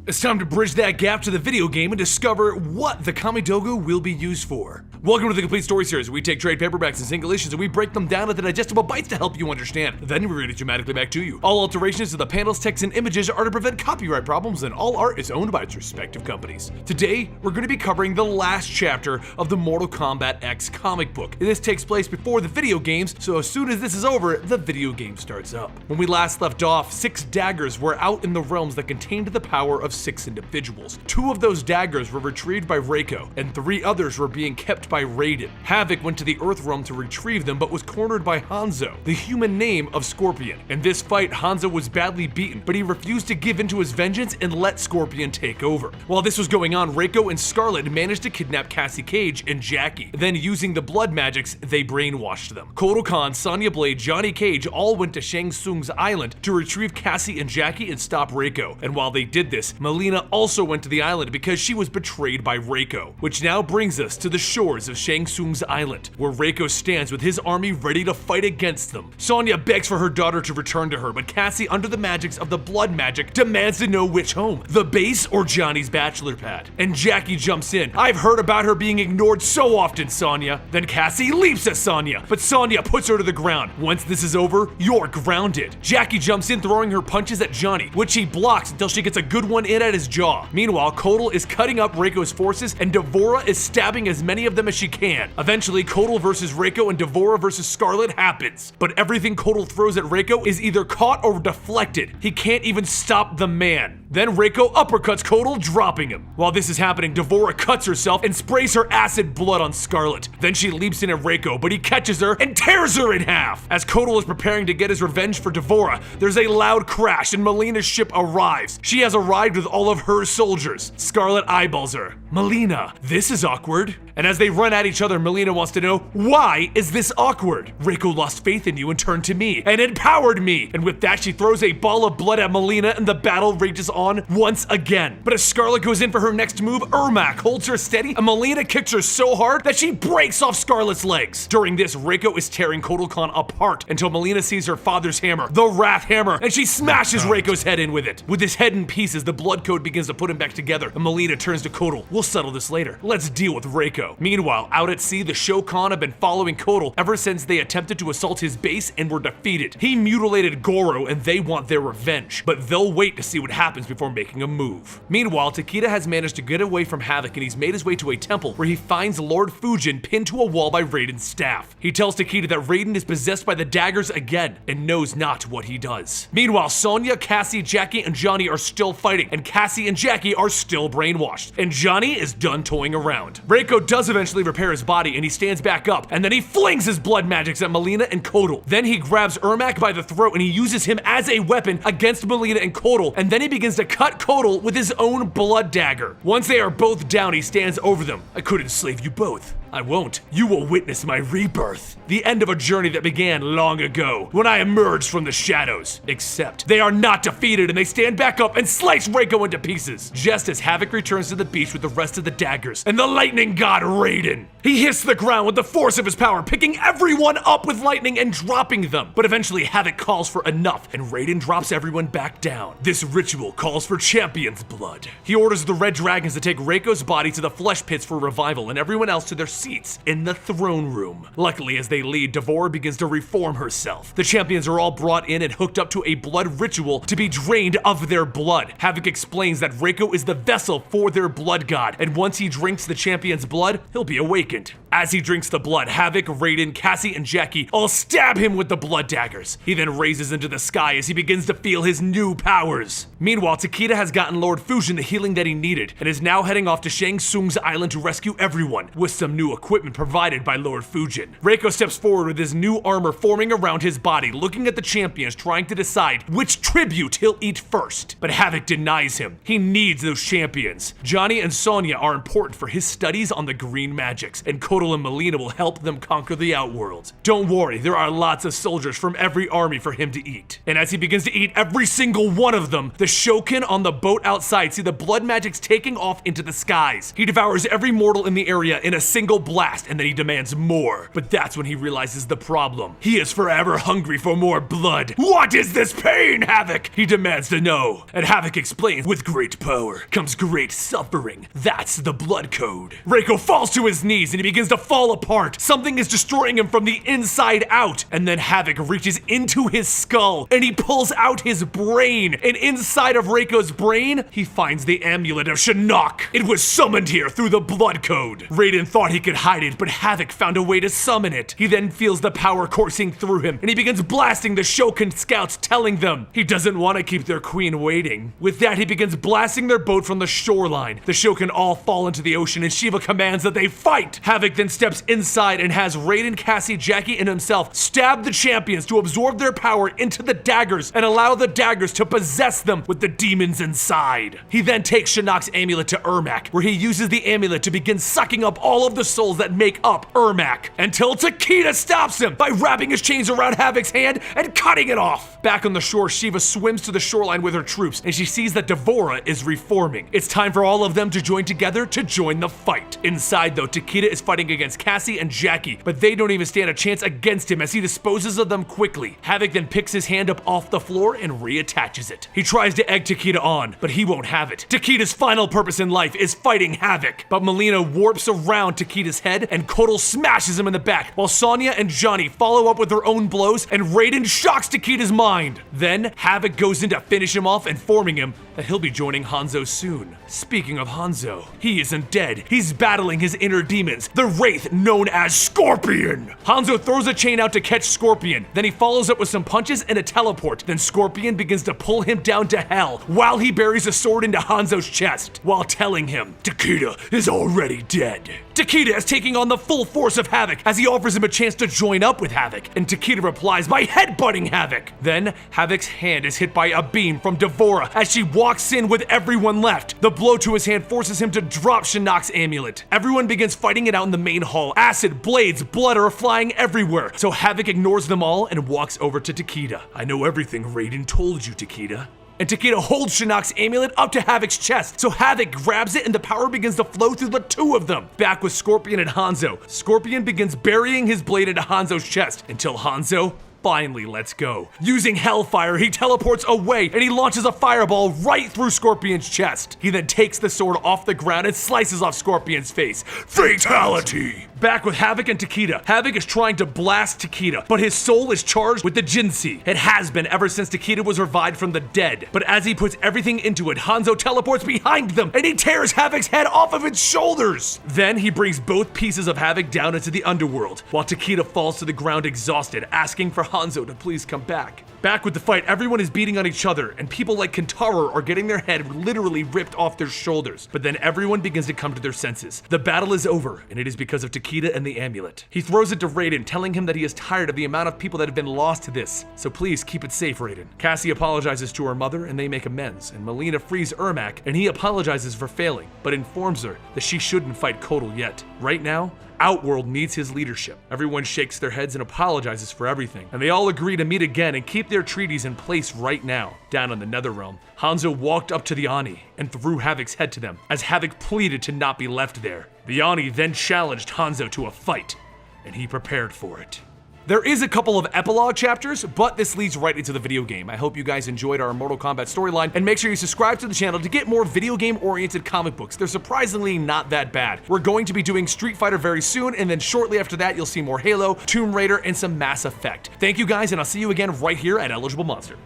It's time to bridge that gap to the video game and discover what the Kamidogu will be used for. Welcome to the Complete Story Series. We take trade paperbacks and single issues and we break them down into digestible bites to help you understand. Then we read it dramatically back to you. All alterations to the panels, text, and images are to prevent copyright problems, and all art is owned by its respective companies. Today, we're going to be covering the last chapter of the Mortal Kombat X comic book. This takes place before the video games, so as soon as this is over, the video game starts up. When we last left off, 6 daggers were out in the realms that contained the power of 6 individuals. 2 of those daggers were retrieved by Reiko, and 3 others were being kept by Raiden. Havoc went to the Earth realm to retrieve them, but was cornered by Hanzo, the human name of Scorpion. In this fight, Hanzo was badly beaten, but he refused to give in to his vengeance and let Scorpion take over. While this was going on, Reiko and Scarlet managed to kidnap Cassie Cage and Jackie. Then, using the blood magics, they brainwashed them. Kotal Khan, Sonya Blade, Johnny Cage all went to Shang Tsung's island to retrieve Cassie and Jackie and stop Reiko. And while they did this, Melina also went to the island because she was betrayed by Reiko. Which now brings us to the shores of Shang Tsung's island, where Reiko stands with his army ready to fight against them. Sonya begs for her daughter to return to her, but Cassie, under the magics of the blood magic, demands to know which home, the base or Johnny's bachelor pad. And Jackie jumps in. I've heard about her being ignored so often, Sonya. Then Cassie leaps at Sonya, but Sonya puts her to the ground. Once this is over, you're grounded. Jackie jumps in, throwing her punches at Johnny, which he blocks until she gets a good one in at his jaw. Meanwhile, Kotal is cutting up Reiko's forces, and Devora is stabbing as many of them as she can. Eventually, Kotal versus Reiko and Devora versus Scarlet happens, but everything Kotal throws at Reiko is either caught or deflected. He can't even stop the man. Then Reiko uppercuts Kotal, dropping him. While this is happening, Devora cuts herself and sprays her acid blood on Scarlet. Then she leaps in at Reiko, but he catches her and tears her in half. As Kotal is preparing to get his revenge for Devora, there's a loud crash and Melina's ship arrives. She has arrived with all of her soldiers. Scarlet eyeballs her. Melina, this is awkward. And as they run at each other, Melina wants to know, why is this awkward? Reiko lost faith in you and turned to me and empowered me. And with that, she throws a ball of blood at Melina and the battle rages on once again. But as Scarlet goes in for her next move, Ermac holds her steady and Melina kicks her so hard that she breaks off Scarlet's legs. During this, Reiko is tearing Kotal Khan apart until Melina sees her father's hammer, the Wrath Hammer, and she smashes Reiko's head in with it. With his head in pieces, the blood code begins to put him back together, and Melina turns to Kotal. We'll settle this later. Let's deal with Reiko. Meanwhile, out at sea, the Shokan have been following Kotal ever since they attempted to assault his base and were defeated. He mutilated Goro and they want their revenge, but they'll wait to see what happens before making a move. Meanwhile, Takeda has managed to get away from Havoc and he's made his way to a temple where he finds Lord Fujin pinned to a wall by Raiden's staff. He tells Takeda that Raiden is possessed by the daggers again and knows not what he does. Meanwhile, Sonya, Cassie, Jackie, and Johnny are still fighting, and Cassie and Jackie are still brainwashed, and Johnny is done toying around. Reiko does eventually repair his body and he stands back up, and then he flings his blood magics at Melina and Kotal. Then he grabs Ermac by the throat and he uses him as a weapon against Melina and Kotal, and then he begins to cut Kotal with his own blood dagger. Once they are both down, he stands over them. I could enslave you both. I won't. You will witness my rebirth. The end of a journey that began long ago, when I emerged from the shadows. Except, they are not defeated and they stand back up and slice Reiko into pieces. Just as Havoc returns to the beach with the rest of the daggers and the lightning god Raiden. He hits the ground with the force of his power, picking everyone up with lightning and dropping them. But eventually Havoc calls for enough and Raiden drops everyone back down. This ritual calls for champion's blood. He orders the red dragons to take Reiko's body to the flesh pits for revival and everyone else to their seats in the throne room. Luckily, as they leave, Devora begins to reform herself. The champions are all brought in and hooked up to a blood ritual to be drained of their blood. Havoc explains that Reiko is the vessel for their blood god, and once he drinks the champion's blood, he'll be awakened. As he drinks the blood, Havoc, Raiden, Cassie, and Jackie all stab him with the blood daggers. He then raises into the sky as he begins to feel his new powers. Meanwhile, Takeda has gotten Lord Fujin the healing that he needed, and is now heading off to Shang Tsung's island to rescue everyone, with some new equipment provided by Lord Fujin. Reiko steps forward with his new armor forming around his body, looking at the champions, trying to decide which tribute he'll eat first. But Havoc denies him. He needs those champions. Johnny and Sonya are important for his studies on the green magics, and Kotal Kotal and Mileena will help them conquer the Outworld. Don't worry, there are lots of soldiers from every army for him to eat. And as he begins to eat every single one of them, the Shokin on the boat outside see the blood magics taking off into the skies. He devours every mortal in the area in a single blast, and then he demands more. But that's when he realizes the problem. He is forever hungry for more blood. What is this pain, Havoc? He demands to know. And Havoc explains, with great power comes great suffering. That's the blood code. Reiko falls to his knees and he begins to fall apart. Something is destroying him from the inside out. And then Havoc reaches into his skull and he pulls out his brain. And inside of Reiko's brain, he finds the amulet of Shinnok. It was summoned here through the blood code. Raiden thought he could hide it, but Havoc found a way to summon it. He then feels the power coursing through him and he begins blasting the Shokin scouts, telling them he doesn't want to keep their queen waiting. With that, he begins blasting their boat from the shoreline. The Shokin all fall into the ocean and Shiva commands that they fight. Havoc then steps inside and has Raiden, Cassie, Jackie, and himself stab the champions to absorb their power into the daggers and allow the daggers to possess them with the demons inside. He then takes Shinnok's amulet to Ermac, where he uses the amulet to begin sucking up all of the souls that make up Ermac, until Takeda stops him by wrapping his chains around Havoc's hand and cutting it off. Back on the shore, Shiva swims to the shoreline with her troops, and she sees that Devora is reforming. It's time for all of them to join together to join the fight. Inside though, Takeda is fighting against Cassie and Jackie, but they don't even stand a chance against him as he disposes of them quickly. Havoc then picks his hand up off the floor and reattaches it. He tries to egg Takeda on, but he won't have it. Takeda's final purpose in life is fighting Havoc, but Mileena warps around Takeda's head and Kotal smashes him in the back, while Sonya and Johnny follow up with their own blows and Raiden shocks Takeda's mind. Then Havoc goes in to finish him off, informing him that he'll be joining Hanzo soon. Speaking of Hanzo, he isn't dead. He's battling his inner demons, the Wraith known as Scorpion. Hanzo throws a chain out to catch Scorpion. Then he follows up with some punches and a teleport. Then Scorpion begins to pull him down to hell while he buries a sword into Hanzo's chest, while telling him Takeda is already dead. Takeda is taking on the full force of Havoc as he offers him a chance to join up with Havoc, and Takeda replies by headbutting Havoc. Then Havoc's hand is hit by a beam from Devora as she walks in with everyone left. The blow to his hand forces him to drop Shinnok's amulet. Everyone begins fighting it out in the main hall. Acid, blades, blood are flying everywhere, so Havoc ignores them all and walks over to Takeda. I know everything Raiden told you, Takeda. And Takeda holds Shinnok's amulet up to Havoc's chest, so Havoc grabs it and the power begins to flow through the two of them. Back with Scorpion and Hanzo, Scorpion begins burying his blade into Hanzo's chest until Hanzo finally lets go. Using Hellfire, he teleports away and he launches a fireball right through Scorpion's chest. He then takes the sword off the ground and slices off Scorpion's face. Fatality! Back with Havoc and Takeda. Havoc is trying to blast Takeda, but his soul is charged with the Jinsei. It has been ever since Takeda was revived from the dead. But as he puts everything into it, Hanzo teleports behind them and he tears Havoc's head off of its shoulders. Then he brings both pieces of Havoc down into the underworld, while Takeda falls to the ground exhausted, asking for Hanzo to please come back. Back with the fight, everyone is beating on each other, and people like Kentaro are getting their head literally ripped off their shoulders. But then everyone begins to come to their senses. The battle is over, and it is because of Takeda and the amulet. He throws it to Raiden, telling him that he is tired of the amount of people that have been lost to this. So please keep it safe, Raiden. Cassie apologizes to her mother, and they make amends, and Mileena frees Ermac, and he apologizes for failing, but informs her that she shouldn't fight Kotal yet. Right now, Outworld needs his leadership. Everyone shakes their heads and apologizes for everything, and they all agree to meet again and keep their treaties in place right now. Down in the Netherrealm, Hanzo walked up to the Ani and threw Havoc's head to them, as Havoc pleaded to not be left there. The Ani then challenged Hanzo to a fight, and he prepared for it. There is a couple of epilogue chapters, but this leads right into the video game. I hope you guys enjoyed our Mortal Kombat storyline, and make sure you subscribe to the channel to get more video game-oriented comic books. They're surprisingly not that bad. We're going to be doing Street Fighter very soon, and then shortly after that, you'll see more Halo, Tomb Raider, and some Mass Effect. Thank you guys, and I'll see you again right here at Eligible Monster.